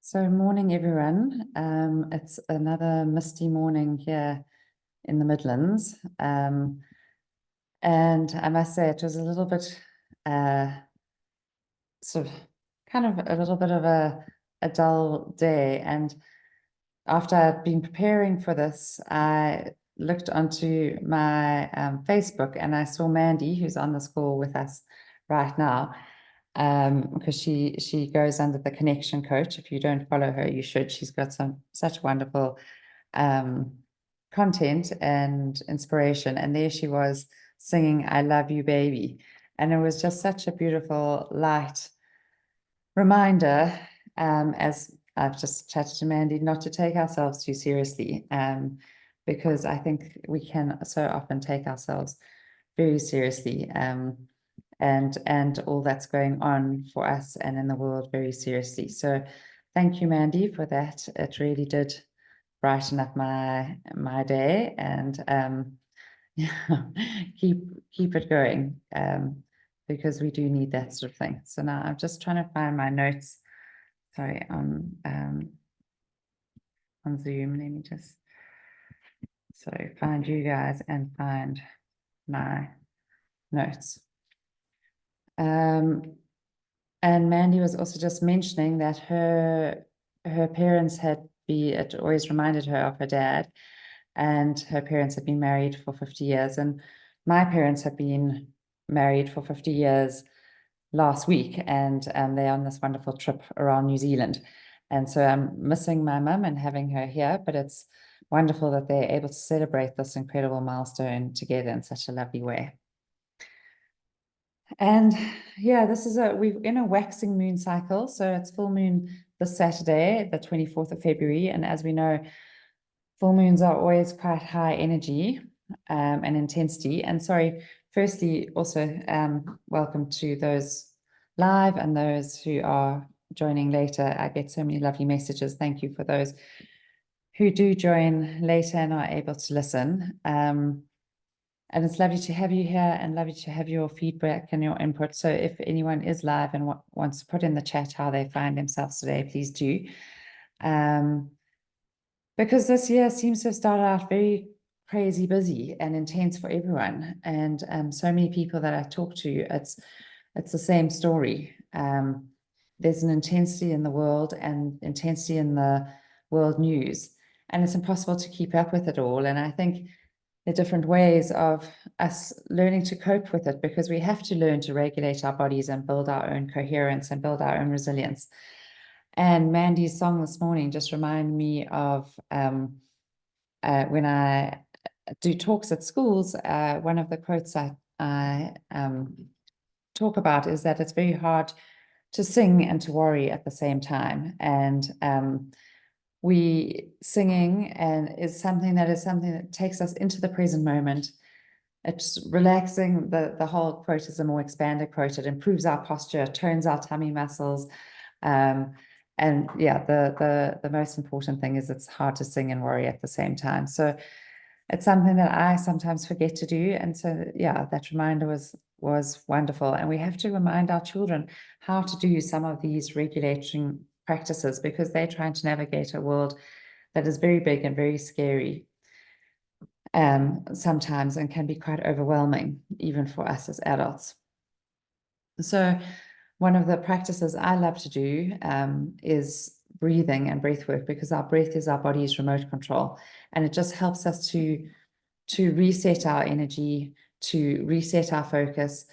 So morning, everyone. It's another misty morning here in the Midlands. And I must say it was a little bit sort of kind of a little bit of a dull day. And after I'd been preparing for this, I looked onto my Facebook and I saw Mandy, who's on this call with us right now. Because she goes under the Connection Coach. If you don't follow her, you should. She's got such wonderful content and inspiration. And there she was singing "I Love You, Baby," and it was just such a beautiful, light reminder. As I've just chatted to Mandy, not to take ourselves too seriously, because I think we can so often take ourselves very seriously. And all that's going on for us and in the world very seriously. So thank you, Mandy, for that. It really did brighten up my day, and yeah, keep it going, because we do need that sort of thing. So now I'm just trying to find my notes. Sorry, on Zoom. Let me just find you guys and find my notes. And Mandy was also just mentioning that her parents it always reminded her of her dad, and her parents had been married for 50 years, and my parents have been married for 50 years last week, and they're on this wonderful trip around New Zealand. And so I'm missing my mum and having her here, but it's wonderful that they're able to celebrate this incredible milestone together in such a lovely way. And yeah, we're in a waxing moon cycle. So it's full moon this Saturday, the 24th of February. And as we know, full moons are always quite high energy and intensity. And sorry, firstly, also welcome to those live and those who are joining later. I get so many lovely messages. Thank you for those who do join later and are able to listen. And it's lovely to have you here and lovely to have your feedback and your input. So if anyone is live and wants to put in the chat how they find themselves today, please do. Because this year seems to have started out very crazy busy and intense for everyone. And so many people that I talk to, it's the same story. There's an intensity in the world and intensity in the world news, and it's impossible to keep up with it all. And I think the different ways of us learning to cope with it, because we have to learn to regulate our bodies and build our own coherence and build our own resilience. And Mandy's song this morning just reminded me of when I do talks at schools, one of the quotes I talk about is that it's very hard to sing and to worry at the same time. And singing is something that takes us into the present moment. It's relaxing. The whole quote is a more expanded quote. It improves our posture, tones our tummy muscles. And yeah, the most important thing is it's hard to sing and worry at the same time. So it's something that I sometimes forget to do. And so, yeah, that reminder was wonderful. And we have to remind our children how to do some of these regulating practices, because they're trying to navigate a world that is very big and very scary sometimes, and can be quite overwhelming, even for us as adults. So one of the practices I love to do is breathing and breath work, because our breath is our body's remote control, and it just helps us to reset our energy, to reset our focus.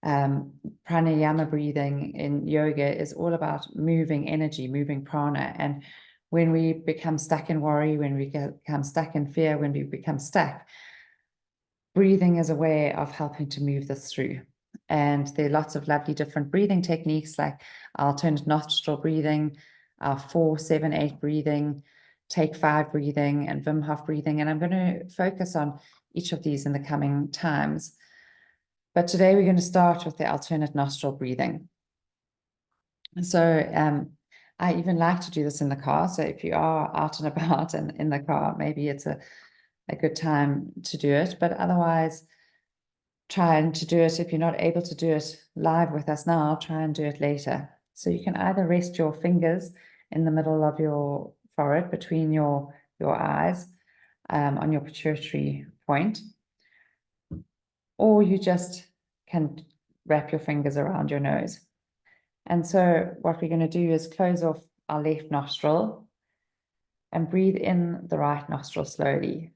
Pranayama breathing in yoga is all about moving energy, moving prana. And when we become stuck in worry, when we become stuck in fear, when we become stuck, breathing is a way of helping to move this through. And there are lots of lovely different breathing techniques, like alternate nostril breathing, 4-7-8 breathing, take 5 breathing, and Wim Hof breathing. And I'm going to focus on each of these in the coming times. But today we're going to start with the alternate nostril breathing. So I even like to do this in the car. So if you are out and about and in the car, maybe it's a good time to do it. But otherwise, trying to do it, if you're not able to do it live with us now, try and do it later. So you can either rest your fingers in the middle of your forehead, between your eyes, on your pituitary point. Or you just can wrap your fingers around your nose. And so what we're going to do is close off our left nostril and breathe in the right nostril slowly.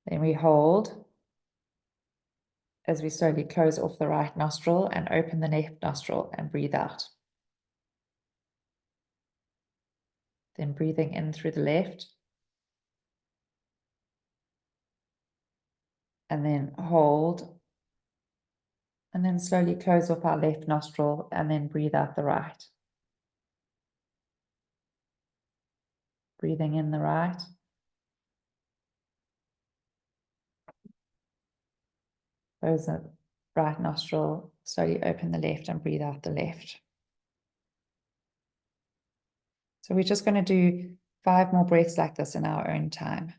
Then we hold as we slowly close off the right nostril and open the left nostril and breathe out. Then breathing in through the left. And then hold. And then slowly close off our left nostril and then breathe out the right. Breathing in the right. Close the right nostril, slowly open the left and breathe out the left. So we're just going to do 5 more breaths like this in our own time.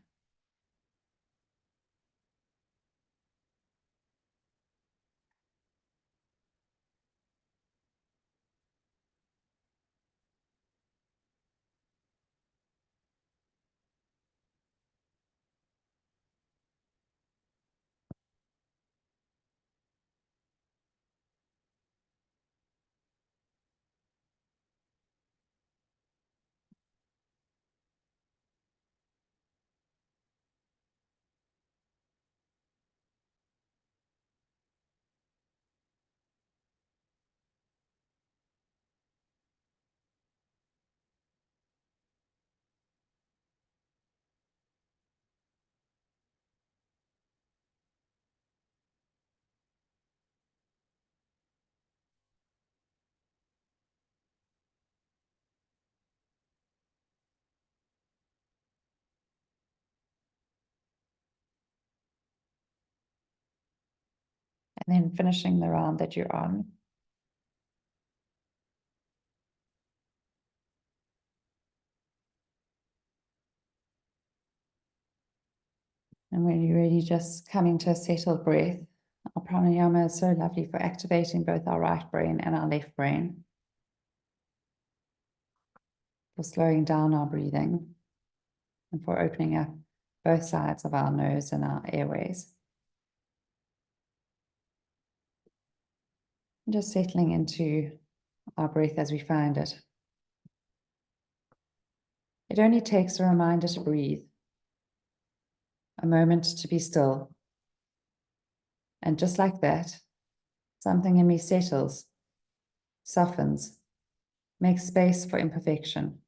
And then finishing the round that you're on. And when you're ready, just coming to a settled breath. Our pranayama is so lovely for activating both our right brain and our left brain, for slowing down our breathing, and for opening up both sides of our nose and our airways. And just settling into our breath as we find it. It only takes a reminder to breathe, a moment to be still. And just like that, something in me settles, softens, makes space for imperfection.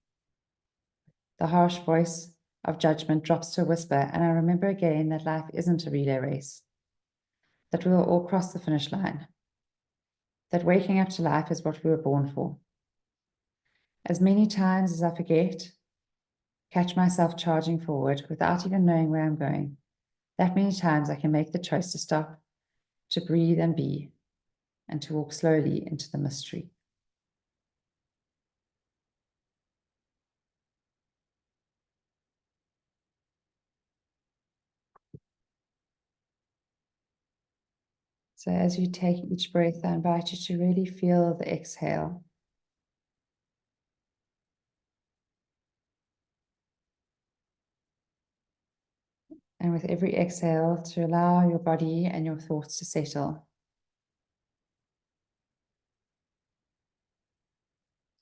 The harsh voice of judgment drops to a whisper, and I remember again that life isn't a relay race, that we will all cross the finish line, that waking up to life is what we were born for. As many times as I forget, catch myself charging forward without even knowing where I'm going, that many times I can make the choice to stop, to breathe and be, and to walk slowly into the mystery. So as you take each breath, I invite you to really feel the exhale. And with every exhale, to allow your body and your thoughts to settle.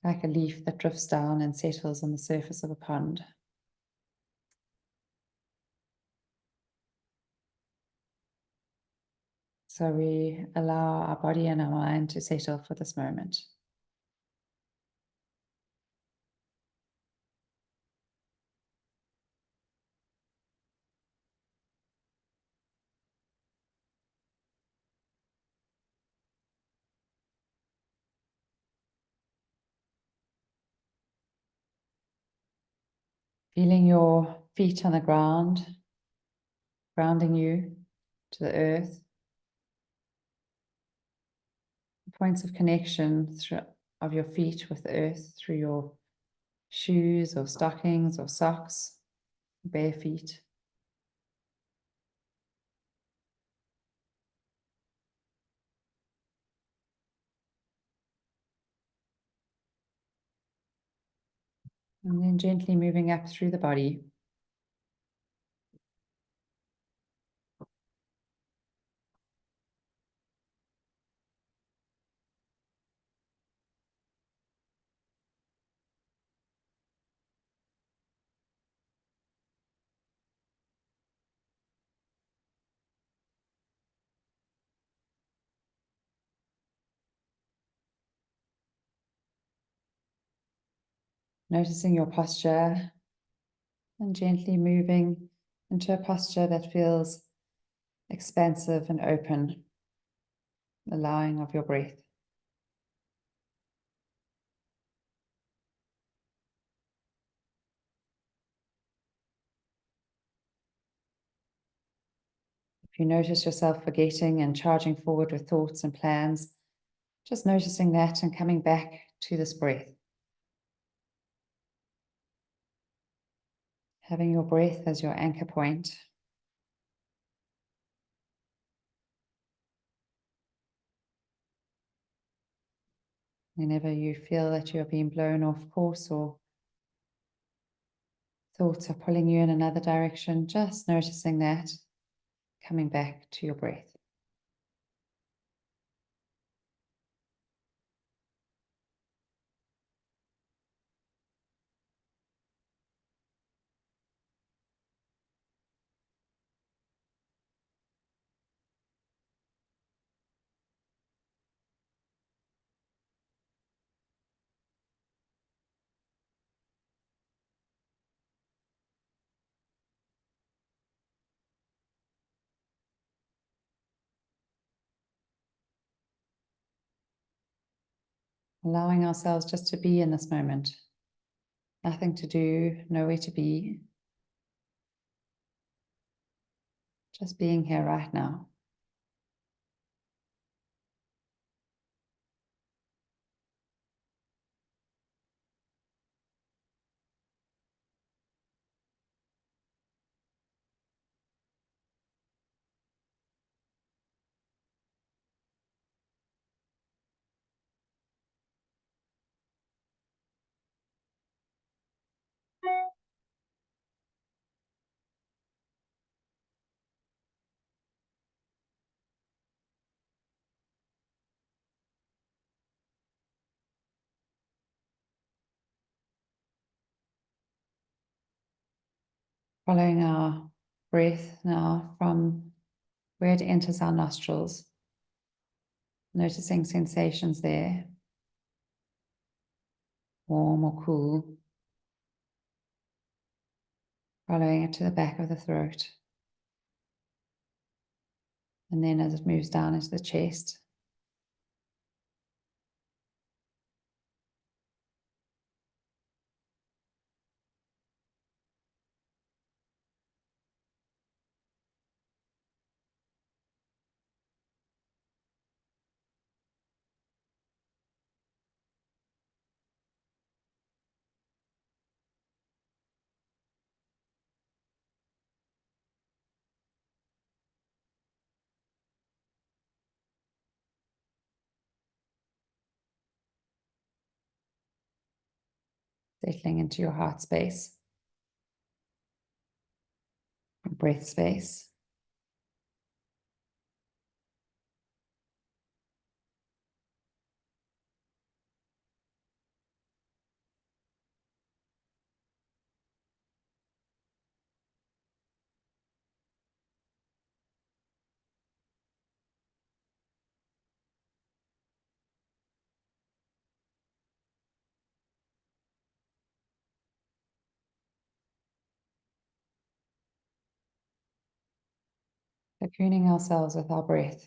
Like a leaf that drifts down and settles on the surface of a pond. So we allow our body and our mind to settle for this moment. Feeling your feet on the ground, grounding you to the earth. Points of connection of your feet with the earth through your shoes or stockings or socks, bare feet. And then gently moving up through the body. Noticing your posture and gently moving into a posture that feels expansive and open, allowing of your breath. If you notice yourself forgetting and charging forward with thoughts and plans, just noticing that and coming back to this breath. Having your breath as your anchor point. Whenever you feel that you're being blown off course or thoughts are pulling you in another direction, just noticing that, coming back to your breath. Allowing ourselves just to be in this moment. Nothing to do, nowhere to be. Just being here right now. Following our breath now from where it enters our nostrils, noticing sensations there, warm or cool, following it to the back of the throat. And then as it moves down into the chest, settling into your heart space, breath space. Cocooning ourselves with our breath.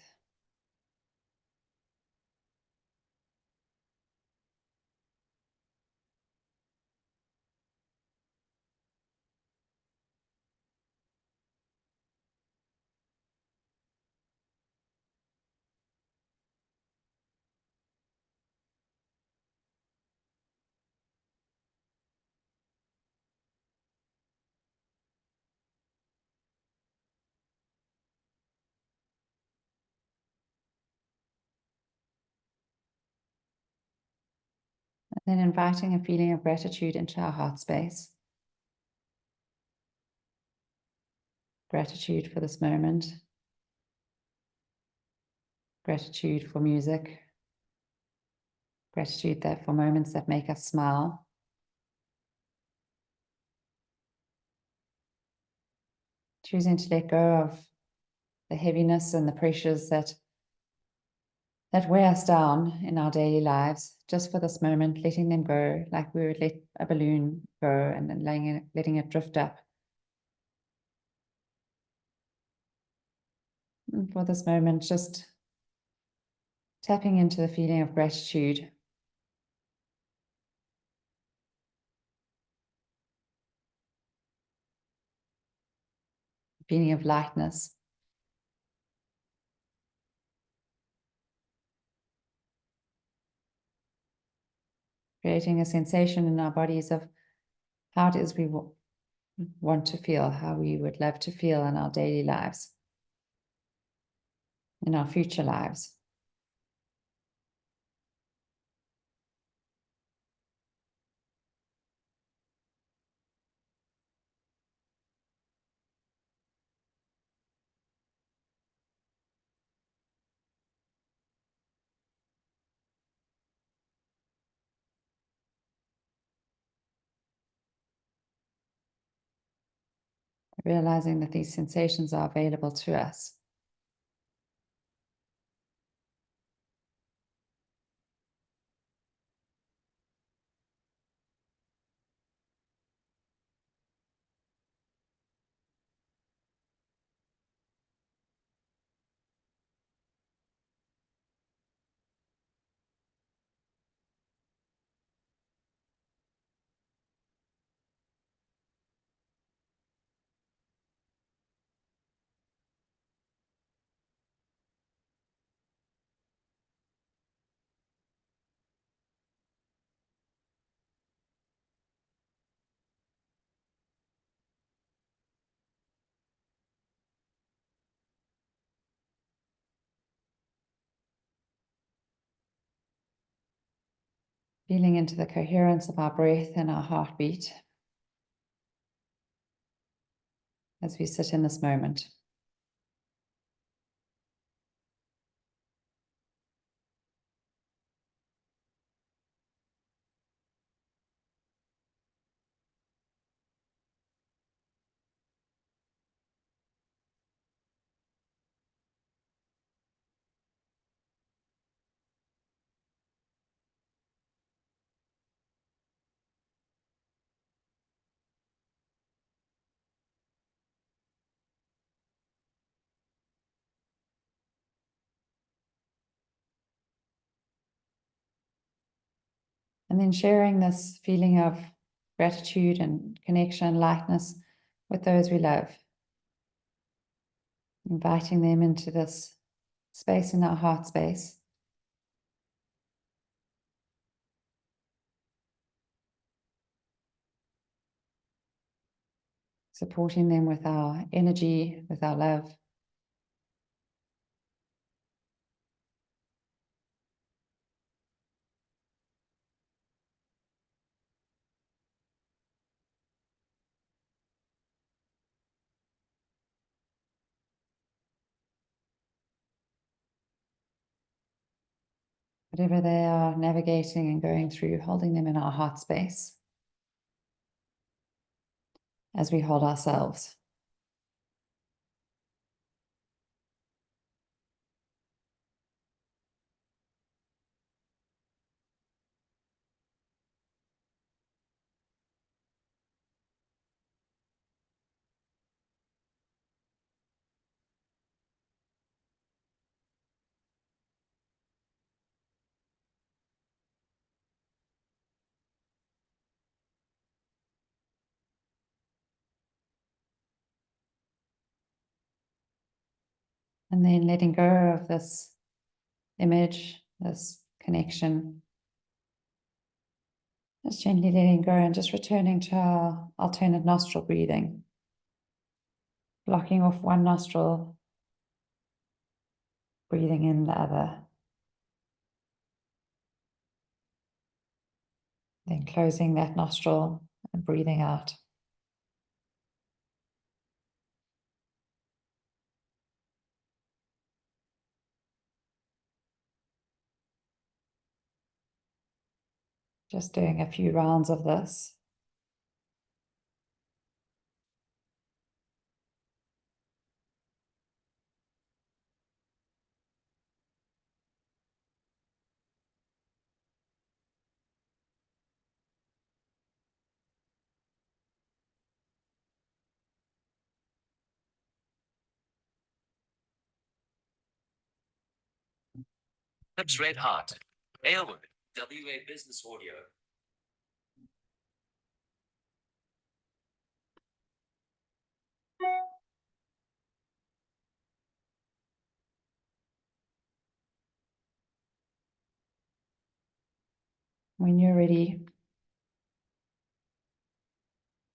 Then inviting a feeling of gratitude into our heart space. Gratitude for this moment. Gratitude for music. Gratitude that for moments that make us smile. Choosing to let go of the heaviness and the pressures that weigh us down in our daily lives, just for this moment, letting them go, like we would let a balloon go, and then letting it drift up. And for this moment, just tapping into the feeling of gratitude. Feeling of lightness. Creating a sensation in our bodies of how it is we want to feel, how we would love to feel in our daily lives, in our future lives. Realizing that these sensations are available to us. Feeling into the coherence of our breath and our heartbeat as we sit in this moment. And then sharing this feeling of gratitude and connection, lightness with those we love. Inviting them into this space in our heart space. Supporting them with our energy, with our love. Whatever they are navigating and going through, holding them in our heart space as we hold ourselves. And then letting go of this image, this connection. Just gently letting go and just returning to our alternate nostril breathing. Blocking off one nostril, breathing in the other. Then closing that nostril and breathing out. Just doing a few rounds of this. Lips Red Heart. Aylward. WA Business Audio. When you're ready,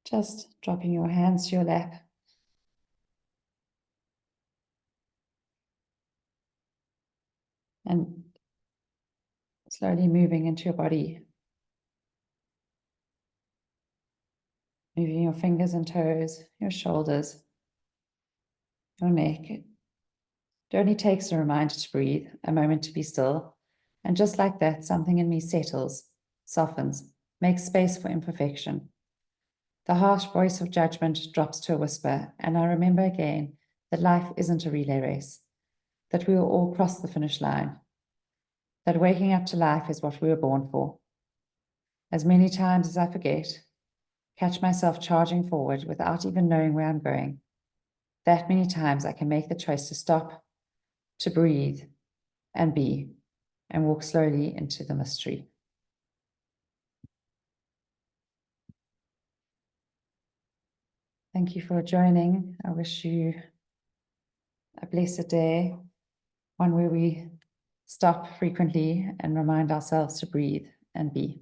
just dropping your hands to your lap. And slowly moving into your body. Moving your fingers and toes, your shoulders, your neck. It only takes a reminder to breathe, a moment to be still. And just like that, something in me settles, softens, makes space for imperfection. The harsh voice of judgment drops to a whisper, and I remember again that life isn't a relay race, that we will all cross the finish line, that waking up to life is what we were born for. As many times as I forget, catch myself charging forward without even knowing where I'm going, that many times I can make the choice to stop, to breathe, and be, and walk slowly into the mystery. Thank you for joining. I wish you a blessed day, one where we stop frequently and remind ourselves to breathe and be.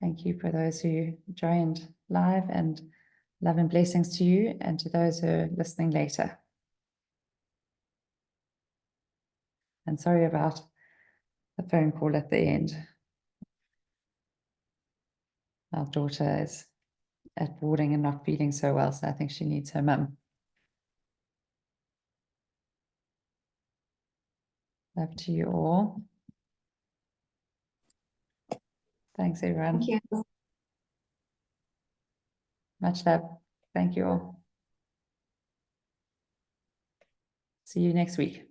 Thank you for those who joined live, and love and blessings to you, and to those who are listening later. And sorry about the phone call at the end. Our daughter is at boarding and not feeling so well, so I think she needs her mum. Love to you all. Thanks, everyone. Thank you. Much love. Thank you all. See you next week.